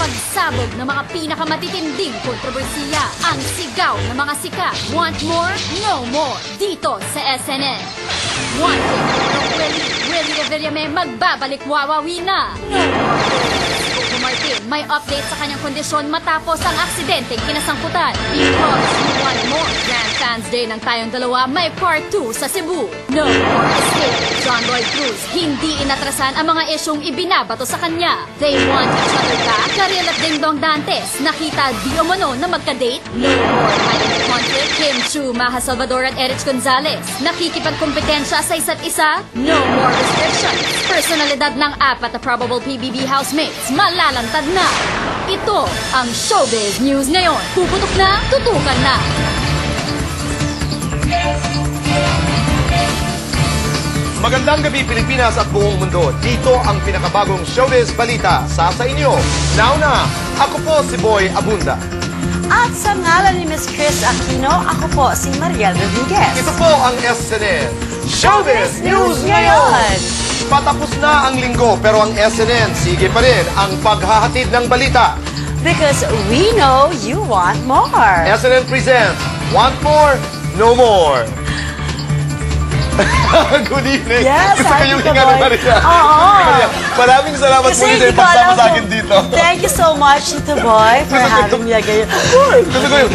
pagsabog ng mga pinakamatitinding kontrobersiya, ang sigaw ng mga sikat. Want more? No more. Dito sa SNN. Wanted. Willie Revillame magbabalik wawawi na. No more. Coco Martin may update sa kanyang kondisyon matapos ang aksidenteng kinasangkutan. Because you want more. Grand Fans Day ng tayong dalawa may part 2 sa Cebu. No more escape. John Lloyd Cruz hindi inatrasan ang mga isyong ibinabato sa kanya. They want each other back. Karel at Dingdong Dantes nakita di umano na magka-date. No more hiding conflict. Kim Chu, Maha Salvador at Erich Gonzalez nakikipagkompetensya sa isa't isa. No more restrictions. Personalidad ng apat na probable PBB housemates malalantad na. Ito ang Showbiz News ngayon. Puputok na, tutukan na. Magandang gabi Pilipinas at buong mundo. Dito ang pinakabagong Showbiz Balita sa inyo. Nauna, ako po si Boy Abunda. At sa ngalan ni Miss Chris Aquino, ako po si Mariel Rodriguez. Ito po ang SNN Showbiz News ngayon. Patapos na ang linggo pero ang SNN sige pa rin ang paghahatid ng balita. Because we know you want more. SNN presents Want More, No More. Good evening. Yes, gusto ko yung Tito hinga ni Boy. Maria. Oo. Maraming salamat po Kasi dito hindi yung ko pagsama alam sa kung- akin dito. Thank you so much, Tito Boy, for having me again. Gusto ko yun.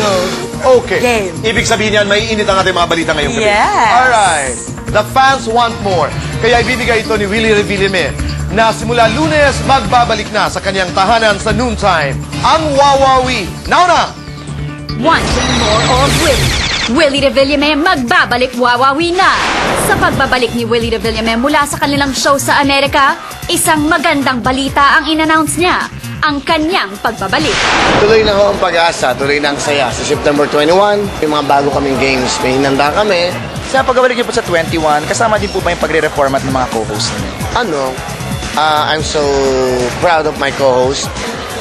Okay. Game. Ibig sabihin yan, may init ang ating mga balita ngayong gabi. Yes. Alright. The fans want more. Kaya ibibigay ito ni Willie Revillame na simula Lunes, magbabalik na sa kanyang tahanan sa noontime. Ang Wawawi. Now na! Wanting more of Willie. Willie Revillame magbabalik wawawi na. Sa pagbabalik ni Willie Revillame mula sa kanilang show sa Amerika, isang magandang balita ang in-announce niya, ang kanyang pagbabalik. Tuloy na ho ang pag-asa, tuloy na ang saya. Sa September 21, may mga bago kaming games, may hinanda kami. Sa pagbabalik niyo po sa 21, kasama din po ba yung pagre-reformat ng mga co-host niyo? I'm so proud of my co-host.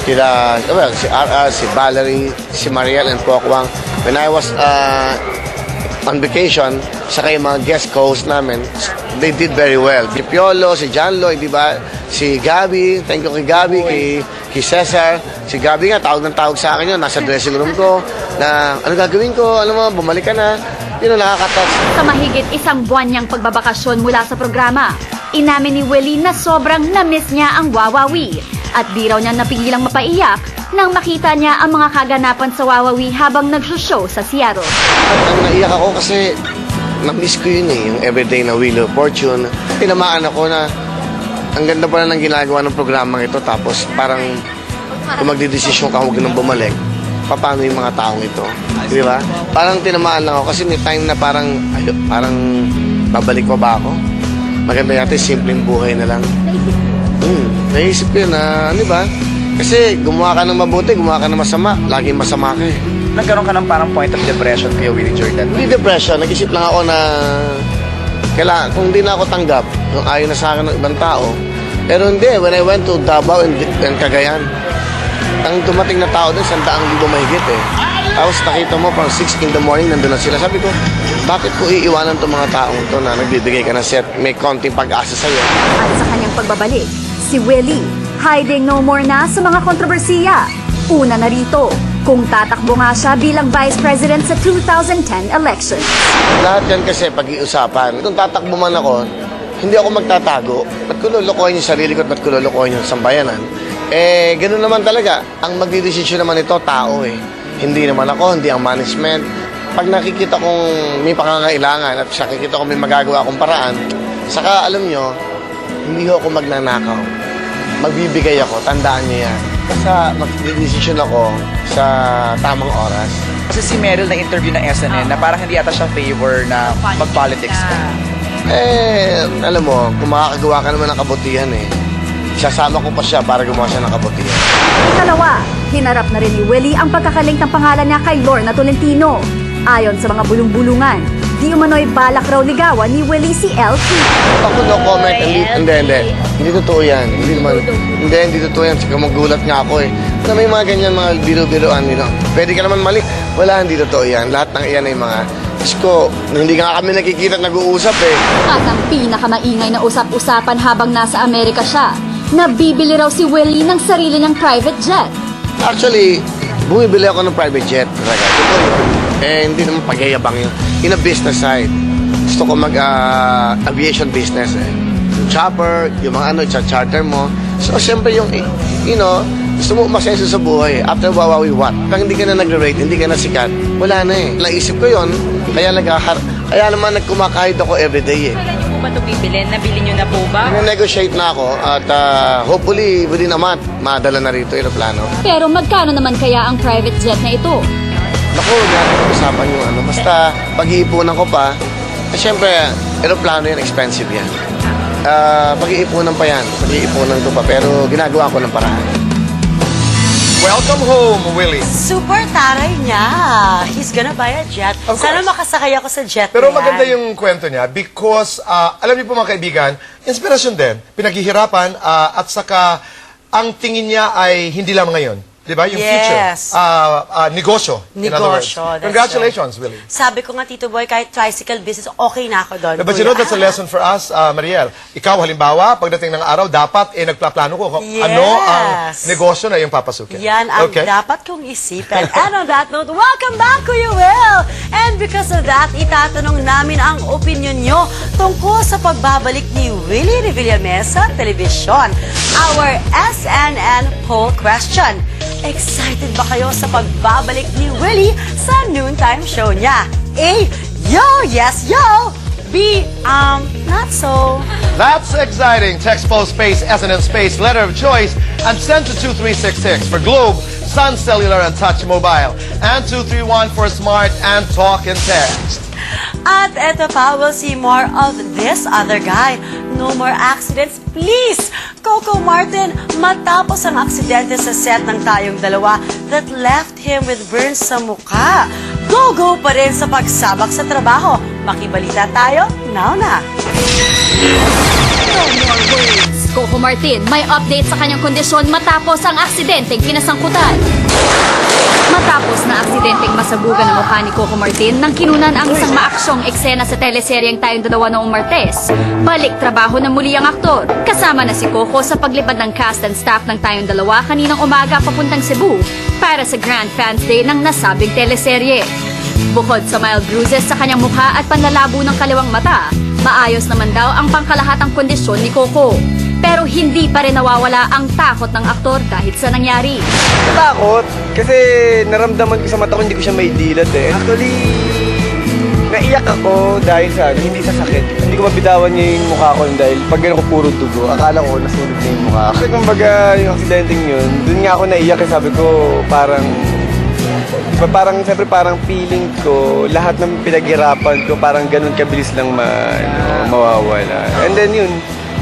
Si RR, si Valerie, si Mariel, and Pokwang. When I was on vacation, saka yung mga guest co-host namin, they did very well. Si Piolo, si John Lloyd, di ba? Si Gabi, thank you kay Gabi, kay Cesar. Si Gabi nga, tawag ng tawag sa akin yun, nasa dressing room ko, na ano gagawin ko, alam mo, bumalik ka na. Yun ang nakaka-touch. Sa mahigit isang buwan niyang pagbabakasyon mula sa programa, inamin ni Willie na sobrang na-miss niya ang Wawawi at di raw niya napigilang mapaiyak nang makita niya ang mga kaganapan sa Wawawi habang nag-show sa Seattle. Ang naiyak ako kasi na-miss ko yun yung everyday na Wheel of Fortune. Tinamaan ako na ang ganda pala ng ginagawa ng programang ito tapos parang kung magdidesisyon ka huwag nang bumalik, paano yung mga taong ito? Di ba? Parang tinamaan lang ako kasi may time na parang babalik pa ba ako? Maganda yata simpleng buhay na lang. Naisip ko yun na, ano ba? Kasi gumawa ka ng mabuti, gumawa ka ng masama, laging masama ka eh. Nagkaroon ka ng parang point of depression kay Willie Jordan. Hindi depression, nag-isip lang ako na kung hindi na ako tanggap, kung ayaw na sa akin ng ibang tao. Pero hindi, when I went to Davao and Cagayan, ang dumating na tao doon, 100,000 mahigit eh. Tapos nakita mo, parang 6 in the morning, nandun na sila. Sabi ko, bakit ko iiwanan itong mga taong ito na nagbibigay ka ng set, may konting pag-asa sa'yo. At sa kanyang pagbabalik, si Willie, hiding no more na sa mga kontrobersiya. Una na rito, kung tatakbo nga siya bilang Vice President sa 2010 election. Lahat yan kasi pag-iusapan. Kung tatakbo man ako, hindi ako magtatago. Ba't ko lulukoyin yung sarili ko at ba't ko lulukoyin yung sambayanan? Eh, ganun naman talaga. Ang magdidesisyon naman ito, tao eh. Hindi naman ako, hindi ang management. Pag nakikita kong may pangangailangan at nakikita kong may magagawa akong paraan, saka alam nyo, hindi ako magnanakaw. Magbibigay ako, tandaan nyo yan. Basta magdidesisyon ako sa tamang oras. Kasi si Meryl na interview ng SNN na parang hindi ata siya favor na mag-politics ka. Alam mo, kung makakagawa ka naman ng kabutihan sasama ko pa siya para gumawa siya ng kabutihan. Ikalawa, hinarap na rin ni Willie ang pagkakaling ng pangalan niya kay Lorna Tolentino. Ayon sa mga bulong-bulungan, di umano'y balak raw ligawan ni Willie si LT. Ako no comment, hindi. Hindi totoo yan. Hindi totoo yan. Saka magulat nga ako na may mga ganyan, mga biro-biroan, Pwede ka naman mali. Wala, hindi totoo yan. Lahat ng iyan ay mga, Diyos hindi nga kami nakikita at nag-uusap At ang pinakamaingay na usap-usapan habang nasa Amerika siya, Nabibili raw si Willie ng sarili niyang private jet. Actually, bumibili ako ng private jet talaga. Ito yun. Eh, hindi naman pagyayabang yun. In a business side, gusto ko mag-aviation business eh. Yung chopper, yung mga ano, charter mo. So, siyempre yung, gusto mo umasenso sa buhay. After Wawawi what? Pag hindi ka na nag-rate, hindi ka na sikat, wala na eh. Naisip ko yun, kaya naman nagkumakahid ako everyday eh. Kailan niyo po ba ito bibilin? Nabili niyo na po ba? Negotiate na ako at hopefully within a month, madala na rito yung plano. Pero magkano naman kaya ang private jet na ito? Naku, natin usapan yung ano. Basta pag-iipunan ko pa, siyempre, aeroplano yan, expensive yan. Pag-iipunan pa yan, pag-iipunan ko pa, pero ginagawa ko ng paraan. Welcome home, Willie. Super taray niya. He's gonna buy a jet. Of Sana course. makasakay ako sa jet Pero na yan. maganda yung kwento niya because, alam niyo po mga kaibigan, inspirasyon din, pinaghihirapan, at saka ang tingin niya ay hindi lang ngayon. Di ba? Yung Yes. future. Negosyo. In other words. Negosyo, that's Congratulations, Willie. Sabi ko nga, Tito Boy, kahit tricycle business, okay na ako doon. But you know, that's a lesson for us, Mariel. Ikaw, halimbawa, pagdating ng araw, dapat nagplaplano ko kung Yes. ano ang negosyo na yung papasukin. Yan ang dapat kong isipin. And on that note, welcome back, Kuya Will! And because of that, itatanong namin ang opinion nyo tungkol sa pagbabalik ni Willie Revillame sa telebisyon. Our SNN poll question. Excited ba kayo sa pagbabalik ni Willie sa noontime show niya? A. Yo! Yes, yo! B. Not so. That's exciting. Text post space, SNN space, letter of choice, and send to 2366 for Globe, Sun Cellular, and Touch Mobile. And 231 for Smart and Talk and Text. At eto pa, we'll see more of this other guy. No more accidents, please! Coco Martin, matapos ang aksidente sa set ng Tayong Dalawa that left him with burns sa mukha. Go-go pa rin sa pagsabak sa trabaho. Makibalita tayo, now na. No more words. Coco Martin, may update sa kanyang kondisyon matapos ang aksidenteng kinasangkutan. Matapos na aksidenteng masabugan ang mukha ni Coco Martin nang kinunan ang isang maaksyong eksena sa teleseryeng Tayong Dalawa noong Martes, balik trabaho na muli ang aktor. Kasama na si Coco sa paglipad ng cast and staff ng Tayong Dalawa kaninang umaga papuntang Cebu para sa Grand Fans Day ng nasabing teleserye. Bukod sa mild bruises sa kanyang mukha at panlalabo ng kaliwang mata, maayos naman daw ang pangkalahatang kondisyon ni Coco. Pero hindi pa rin nawawala ang takot ng aktor dahil sa nangyari. Takot kasi naramdaman ko sa mata ko hindi ko siya may dilat eh. Actually, naiyak ako dahil sa hindi sa sakit. Hindi ko mabitawan niya yung mukha ko dahil pag gano'n ko puro dugo, akala ko nasunog na yung mukha. Kasi kumbaga yung aksidenteng yun, dun nga ako naiyak eh, sabi ko parang siyempre parang feeling ko lahat ng pinaghirapan ko parang ganun kabilis lang mawawala. And then yun,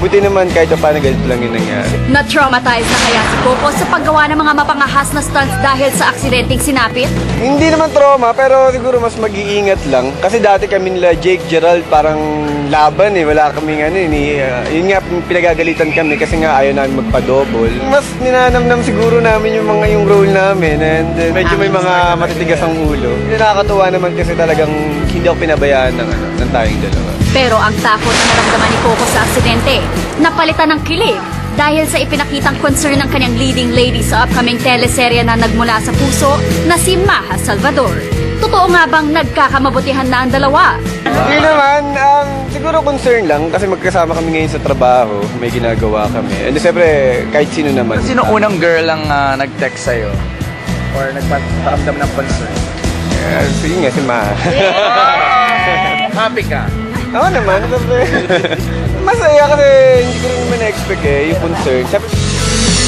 buti naman kahit paano ganito lang yung nangyari. Na-traumatize na kaya si Coco sa paggawa ng mga mapangahas na stunts dahil sa aksidenteng sinapit? Hindi naman trauma, pero siguro mas mag-iingat lang. Kasi dati kami nila Jake Gerald parang laban eh. Wala kaming yun nga pinagagalitan kami kasi nga ayaw namin magpa-double. Mas ninanamnam siguro namin yung role namin and medyo may mga matitigas ang ulo. Nakakatuwa naman kasi talagang hindi ako pinabayaan ng Tayong Dalawa. Pero ang takot na naramdaman ni Coco sa aksidente, napalitan ng kilig dahil sa ipinakitang concern ng kanyang leading lady sa upcoming teleserye na nagmula sa puso na si Maha Salvador. Totoo nga bang nagkakamabutihan na ang dalawa? Hindi naman, siguro concern lang kasi magkasama kami ngayon sa trabaho, may ginagawa kami. And siyempre, kahit sino naman. Sino unang girl ang nag-text sa'yo? Or nagparamdam ng concern? Sige nga, si Maha. Happy ka? Oo naman, masaya kasi hindi ko rin naman na-expect yung concern.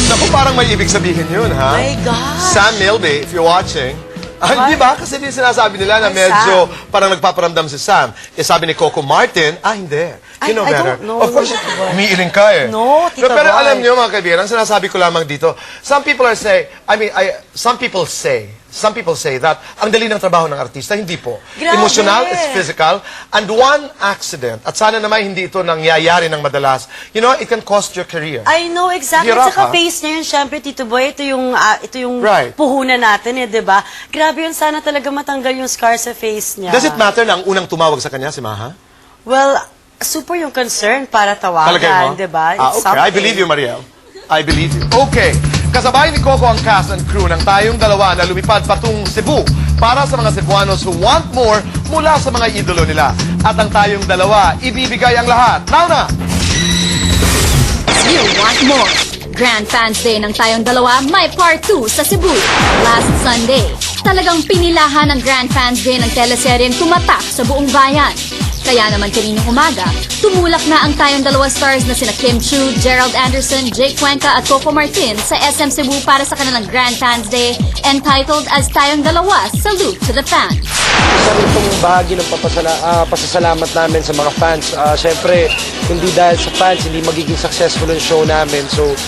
Naku, parang may ibig sabihin yun, ha? My God! Sam Milby, if you're watching, di ba? Kasi din sinasabi nila na medyo parang nagpaparamdam si Sam. Sabi ni Coco Martin, hindi. You know I better. don't know. Of course, umiiling ka eh. No, Tito Pero Boy. alam niyo mga kaibigan, ang sinasabi ko lamang dito, some people say that ang dali ng trabaho ng artista, hindi po. Grabe. Emotional, it's physical, and one accident, at sana naman hindi ito nangyayari ng madalas, it can cost your career. I know exactly. Hirap, At saka ha? face niya yun, syempre, Tito Boy, ito yung Right. puhunan natin, di ba? Grabe yun, sana talaga matanggal yung scar sa face niya. Does it matter na ang unang tumawag sa kanya, si Maha? Well, super yung concern para Palagay mo? tawagan, di ba? Okay. I believe you, Mariel. I believe you. Okay. Kasabay ni Coco ang cast and crew ng Tayong Dalawa na lumipad patungong Cebu para sa mga Cebuanos who want more mula sa mga idolo nila. At ang Tayong Dalawa, ibibigay ang lahat. Now na! You want more? Grand Fans Day ng Tayong Dalawa may part 2 sa Cebu. Last Sunday, talagang pinilahan ng Grand Fans Day ng teleseryeng tumatak sa buong bayan. Kaya naman kaninang umaga, tumulak na ang Tayong Dalawa stars na sina Kim Chu, Gerald Anderson, Jake Cuenca at Coco Martin sa SM Cebu para sa kanilang Grand Fans Day entitled as Tayong Dalawa Salute to the Fans. Isa rin itong bahagi ng pasasalamat namin sa mga fans. Siyempre, hindi dahil sa fans, hindi magiging successful ang show namin. So,